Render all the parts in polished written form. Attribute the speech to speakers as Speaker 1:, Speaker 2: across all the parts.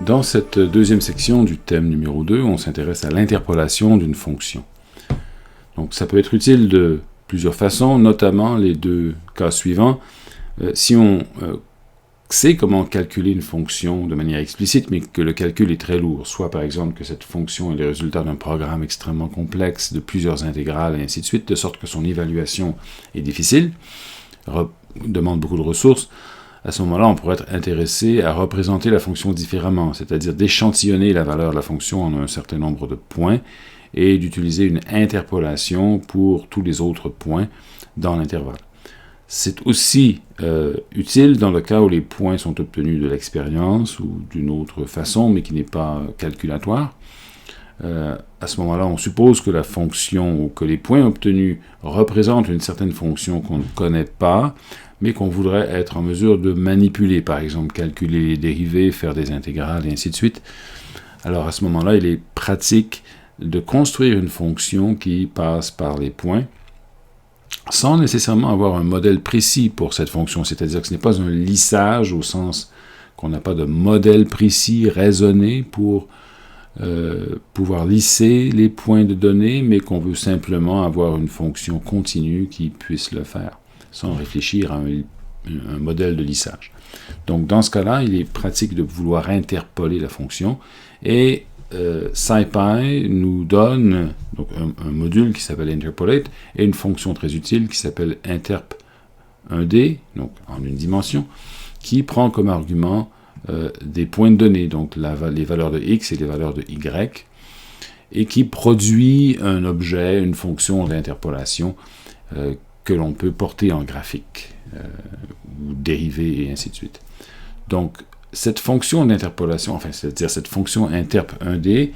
Speaker 1: Dans cette deuxième section du thème numéro 2, on s'intéresse à l'interpolation d'une fonction. Donc ça peut être utile de plusieurs façons, notamment les deux cas suivants. Si on sait comment calculer une fonction de manière explicite, mais que le calcul est très lourd, soit par exemple que cette fonction est le résultat d'un programme extrêmement complexe, de plusieurs intégrales, et ainsi de suite, de sorte que son évaluation est difficile, demande beaucoup de ressources, à ce moment-là, on pourrait être intéressé à représenter la fonction différemment, c'est-à-dire d'échantillonner la valeur de la fonction en un certain nombre de points et d'utiliser une interpolation pour tous les autres points dans l'intervalle. C'est aussi utile dans le cas où les points sont obtenus de l'expérience ou d'une autre façon, mais qui n'est pas calculatoire. À ce moment-là, on suppose que la fonction ou que les points obtenus représentent une certaine fonction qu'on ne connaît pas, mais qu'on voudrait être en mesure de manipuler, par exemple calculer les dérivées, faire des intégrales, et ainsi de suite. Alors à ce moment-là, il est pratique de construire une fonction qui passe par les points, sans nécessairement avoir un modèle précis pour cette fonction, c'est-à-dire que ce n'est pas un lissage au sens qu'on n'a pas de modèle précis, raisonné pour pouvoir lisser les points de données, mais qu'on veut simplement avoir une fonction continue qui puisse le faire, sans réfléchir à un modèle de lissage. Donc dans ce cas-là, il est pratique de vouloir interpoler la fonction, et SciPy nous donne donc un module qui s'appelle interpolate, et une fonction très utile qui s'appelle interp1d, donc en une dimension, qui prend comme argument des points de données, donc les valeurs de x et les valeurs de y, et qui produit un objet, une fonction d'interpolation que l'on peut porter en graphique, ou dériver, et ainsi de suite. Donc, cette fonction d'interpolation, enfin, c'est-à-dire cette fonction interp1d,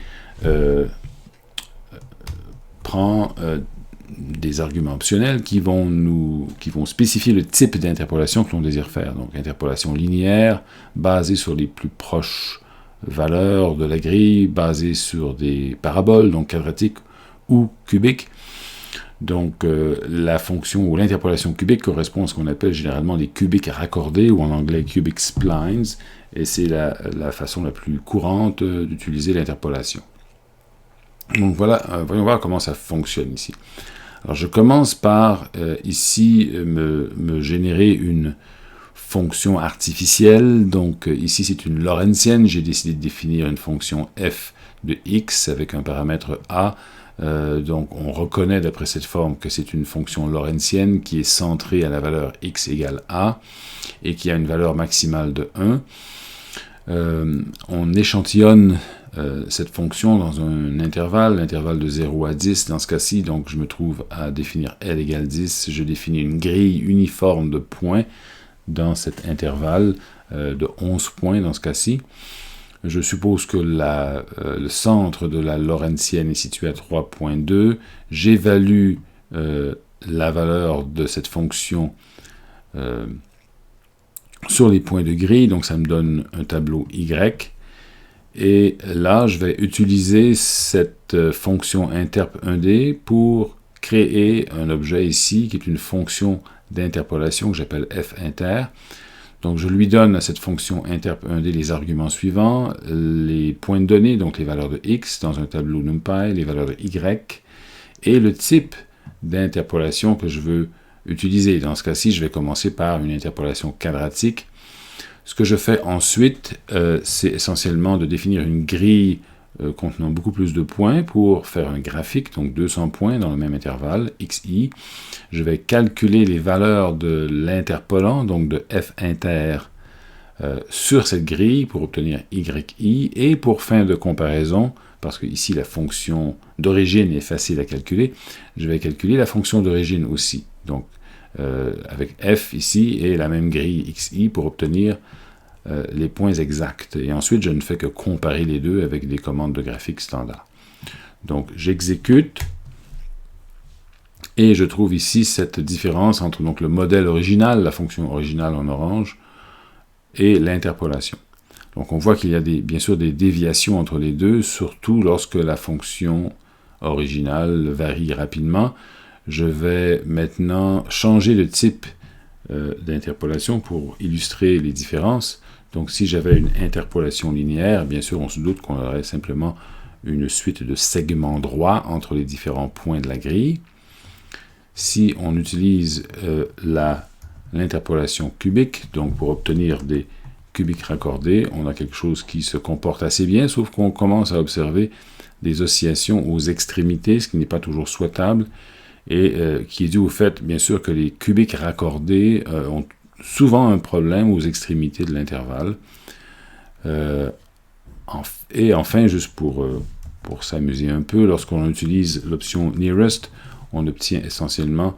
Speaker 1: prend des arguments optionnels qui vont spécifier le type d'interpolation que l'on désire faire. Donc, interpolation linéaire, basée sur les plus proches valeurs de la grille, basée sur des paraboles, donc quadratiques ou cubiques. Donc, la fonction ou l'interpolation cubique correspond à ce qu'on appelle généralement les cubiques raccordés, ou en anglais cubic splines, et c'est la façon la plus courante d'utiliser l'interpolation. Donc voilà, voyons voir comment ça fonctionne ici. Alors je commence par ici me générer une fonction artificielle. Donc ici c'est une lorentzienne. J'ai décidé de définir une fonction f de x avec un paramètre a. Donc on reconnaît d'après cette forme que c'est une fonction lorentzienne qui est centrée à la valeur x égale a et qui a une valeur maximale de 1. On échantillonne cette fonction dans un intervalle, l'intervalle de 0 à 10 dans ce cas-ci, donc je me trouve à définir L égale 10, je définis une grille uniforme de points dans cet intervalle de 11 points dans ce cas-ci. Je suppose que le centre de la lorentzienne est situé à 3.2, j'évalue la valeur de cette fonction sur les points de grille, donc ça me donne un tableau Y. Et là, je vais utiliser cette fonction interp1d pour créer un objet ici, qui est une fonction d'interpolation que j'appelle finter. Donc je lui donne à cette fonction interp1d les arguments suivants, les points de données, donc les valeurs de x dans un tableau NumPy, les valeurs de y, et le type d'interpolation que je veux utiliser. Dans ce cas-ci, je vais commencer par une interpolation quadratique. Ce que je fais ensuite, c'est essentiellement de définir une grille contenant beaucoup plus de points pour faire un graphique, donc 200 points dans le même intervalle, xi. Je vais calculer les valeurs de l'interpolant, donc de finter, sur cette grille pour obtenir yi, et pour fin de comparaison, parce que ici la fonction d'origine est facile à calculer, je vais calculer la fonction d'origine aussi. Donc, avec f ici et la même grille xi pour obtenir les points exacts. Et ensuite, je ne fais que comparer les deux avec des commandes de graphique standard. Donc, j'exécute et je trouve ici cette différence entre donc, le modèle original, la fonction originale en orange, et l'interpolation. Donc, on voit qu'il y a bien sûr des déviations entre les deux, surtout lorsque la fonction originale varie rapidement. Je vais maintenant changer le type d'interpolation pour illustrer les différences. Donc si j'avais une interpolation linéaire, bien sûr on se doute qu'on aurait simplement une suite de segments droits entre les différents points de la grille. Si on utilise l'interpolation cubique, donc pour obtenir des cubiques raccordés, on a quelque chose qui se comporte assez bien, sauf qu'on commence à observer des oscillations aux extrémités, ce qui n'est pas toujours souhaitable, et qui est dû au fait, bien sûr, que les cubiques raccordés ont souvent un problème aux extrémités de l'intervalle. Et enfin, juste pour s'amuser un peu, lorsqu'on utilise l'option Nearest, on obtient essentiellement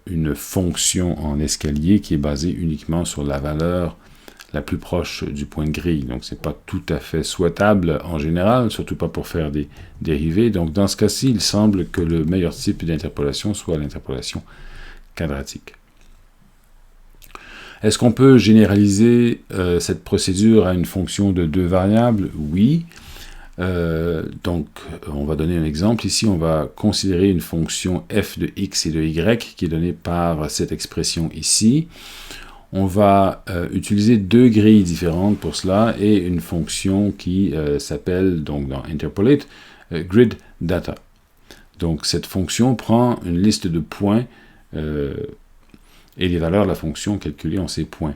Speaker 1: une fonction en escalier qui est basée uniquement sur la valeur la plus proche du point de grille. Donc, ce n'est pas tout à fait souhaitable en général, surtout pas pour faire des dérivés. Donc, dans ce cas-ci, il semble que le meilleur type d'interpolation soit l'interpolation quadratique. Est-ce qu'on peut généraliser cette procédure à une fonction de 2 variables? Oui. Donc, on va donner un exemple. Ici, on va considérer une fonction f de x et de y qui est donnée par cette expression ici. On va utiliser 2 grilles différentes pour cela et une fonction qui s'appelle, donc dans Interpolate, grid data. Donc, cette fonction prend une liste de points et les valeurs de la fonction calculées en ces points.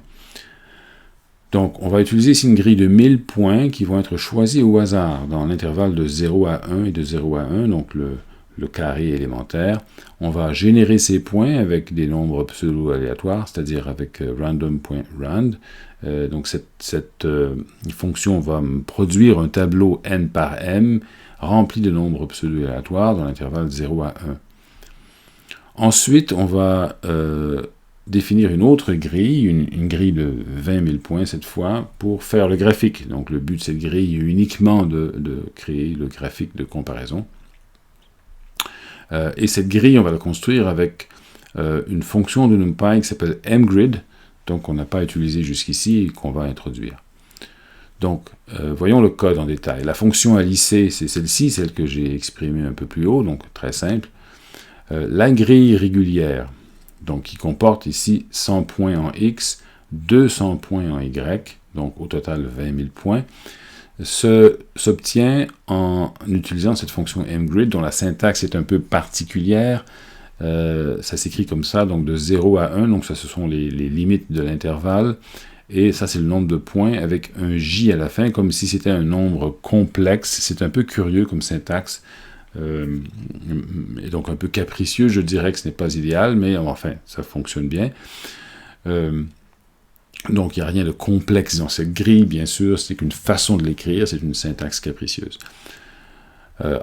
Speaker 1: Donc, on va utiliser ici une grille de 1000 points qui vont être choisis au hasard dans l'intervalle de 0 à 1 et de 0 à 1, donc le carré élémentaire. On va générer ces points avec des nombres pseudo-aléatoires, c'est-à-dire avec random.rand. Donc, cette fonction va me produire un tableau n par m rempli de nombres pseudo-aléatoires dans l'intervalle 0 à 1. Ensuite, on va définir une autre grille, une grille de 20 000 points cette fois, pour faire le graphique. Donc le but de cette grille est uniquement de créer le graphique de comparaison. Et cette grille, on va la construire avec une fonction de NumPy qui s'appelle mgrid, donc qu'on n'a pas utilisé jusqu'ici et qu'on va introduire. Donc, voyons le code en détail. La fonction à lisser, c'est celle-ci, celle que j'ai exprimée un peu plus haut, donc très simple. La grille régulière, donc qui comporte ici 100 points en X, 200 points en Y, donc au total 20 000 points, s'obtient en utilisant cette fonction mgrid, dont la syntaxe est un peu particulière. Ça s'écrit comme ça, donc de 0 à 1, donc ça ce sont les limites de l'intervalle, et ça c'est le nombre de points avec un J à la fin, comme si c'était un nombre complexe. C'est un peu curieux comme syntaxe, et donc un peu capricieux. Je dirais que ce n'est pas idéal, mais enfin, ça fonctionne bien. Donc, il n'y a rien de complexe dans cette grille, bien sûr, c'est qu'une façon de l'écrire, c'est une syntaxe capricieuse.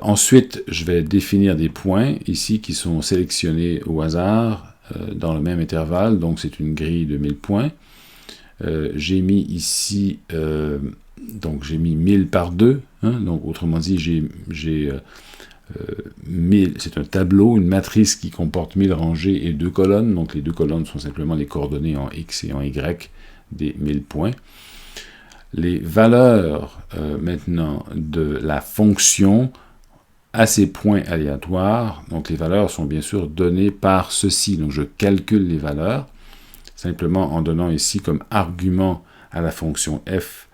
Speaker 1: Ensuite, je vais définir des points, ici, qui sont sélectionnés au hasard, dans le même intervalle, donc c'est une grille de 1000 points. J'ai mis ici, donc j'ai mis 1000 par 2, hein, donc autrement dit, j'ai 1000, c'est un tableau, une matrice qui comporte 1000 rangées et 2 colonnes, donc les 2 colonnes sont simplement les coordonnées en X et en Y des 1000 points. Les valeurs maintenant de la fonction à ces points aléatoires, donc les valeurs sont bien sûr données par ceci, donc je calcule les valeurs, simplement en donnant ici comme argument à la fonction f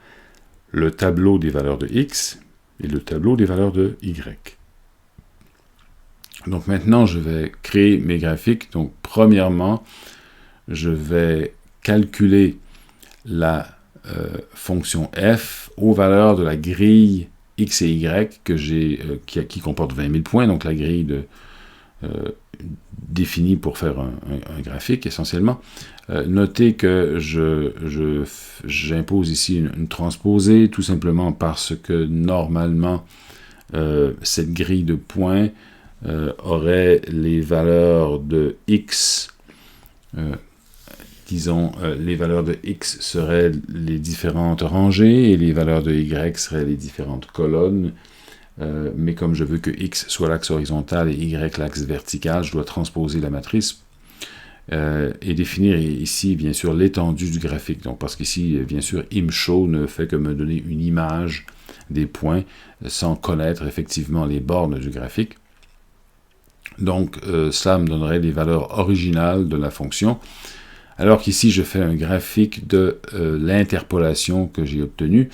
Speaker 1: le tableau des valeurs de X et le tableau des valeurs de Y. Donc maintenant, je vais créer mes graphiques. Donc premièrement, je vais calculer la fonction f aux valeurs de la grille x et y que qui comporte 20 000 points, donc la grille définie pour faire un graphique essentiellement. Notez que j'impose ici une transposée, tout simplement parce que normalement, cette grille de points aurait les valeurs de x, disons, les valeurs de x seraient les différentes rangées et les valeurs de y seraient les différentes colonnes, mais comme je veux que x soit l'axe horizontal et y l'axe vertical, je dois transposer la matrice et définir ici, bien sûr, l'étendue du graphique. Donc, parce qu'ici, bien sûr, imshow ne fait que me donner une image des points sans connaître effectivement les bornes du graphique. Donc, cela me donnerait les valeurs originales de la fonction. alors qu'ici je fais un graphique de l'interpolation que j'ai obtenue.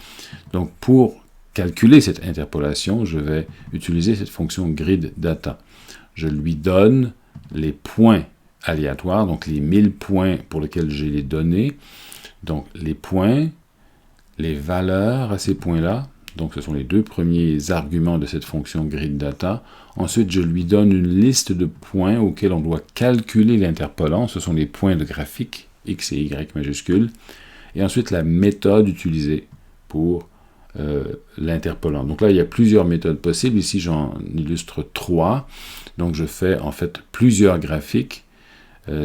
Speaker 1: Donc pour calculer cette interpolation, je vais utiliser cette fonction grid_data. Je lui donne les points aléatoires, donc les 1000 points pour lesquels j'ai les données, donc les points, les valeurs à ces points-là, donc ce sont les deux premiers arguments de cette fonction grid_data. Ensuite, je lui donne une liste de points auxquels on doit calculer l'interpolant, ce sont les points de graphique, x et y majuscules, et ensuite la méthode utilisée pour l'interpolant. Donc là, il y a plusieurs méthodes possibles, ici j'en illustre 3, donc je fais en fait plusieurs graphiques.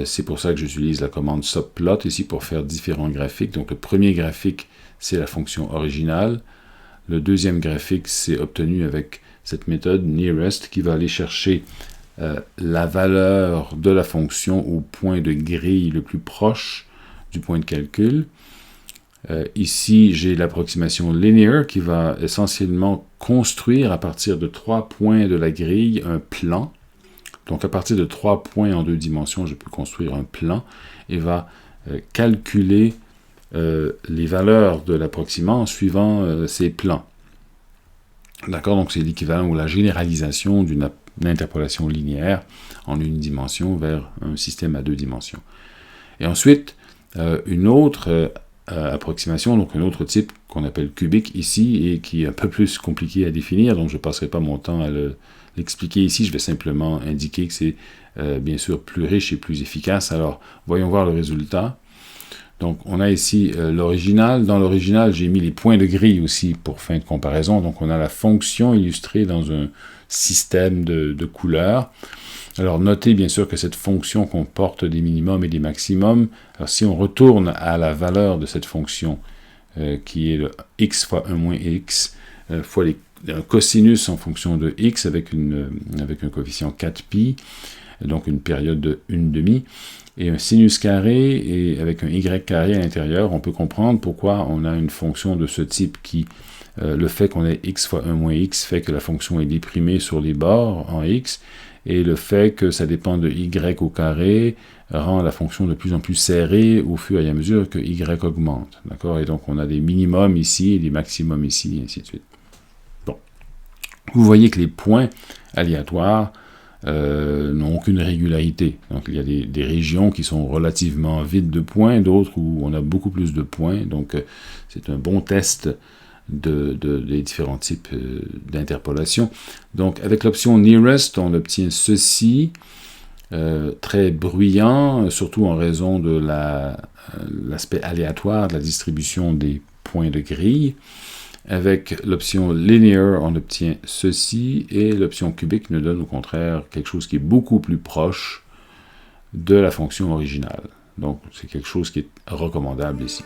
Speaker 1: C'est pour ça que j'utilise la commande subplot ici pour faire différents graphiques. Donc le premier graphique, c'est la fonction originale. Le deuxième graphique, c'est obtenu avec cette méthode nearest qui va aller chercher la valeur de la fonction au point de grille le plus proche du point de calcul. Ici, j'ai l'approximation linear qui va essentiellement construire à partir de 3 points de la grille un plan. Donc à partir de 3 points en 2 dimensions, je peux construire un plan et va calculer les valeurs de l'approximant en suivant ces plans. D'accord, donc c'est l'équivalent ou la généralisation d'une interpolation linéaire en une dimension vers un système à 2 dimensions. Et ensuite, une autre approximation, donc un autre type qu'on appelle cubique ici et qui est un peu plus compliqué à définir, donc je ne passerai pas mon temps à l'expliquer ici, je vais simplement indiquer que c'est bien sûr plus riche et plus efficace. Alors, voyons voir le résultat. Donc, on a ici l'original. Dans l'original, j'ai mis les points de grille aussi pour fin de comparaison. Donc, on a la fonction illustrée dans un système de couleurs. Alors, notez bien sûr que cette fonction comporte des minimums et des maximums. Alors, si on retourne à la valeur de cette fonction, qui est le x fois 1 moins x, fois un cosinus en fonction de x avec un coefficient 4pi, donc une période de 1/2, et un sinus carré et avec un y carré à l'intérieur, on peut comprendre pourquoi on a une fonction de ce type qui, le fait qu'on ait x fois 1 moins x fait que la fonction est déprimée sur les bords en x, et le fait que ça dépend de y au carré rend la fonction de plus en plus serrée au fur et à mesure que y augmente. D'accord? Et donc on a des minimums ici et des maximums ici, et ainsi de suite. Bon. Vous voyez que les points aléatoires n'ont aucune régularité. Donc il y a des régions qui sont relativement vides de points, d'autres où on a beaucoup plus de points. Donc c'est un bon test des différents types d'interpolation. Donc avec l'option nearest, on obtient ceci, très bruyant, surtout en raison de l'aspect aléatoire de la distribution des points de grille. Avec l'option linear, on obtient ceci, et l'option cubique nous donne au contraire quelque chose qui est beaucoup plus proche de la fonction originale. Donc c'est quelque chose qui est recommandable ici.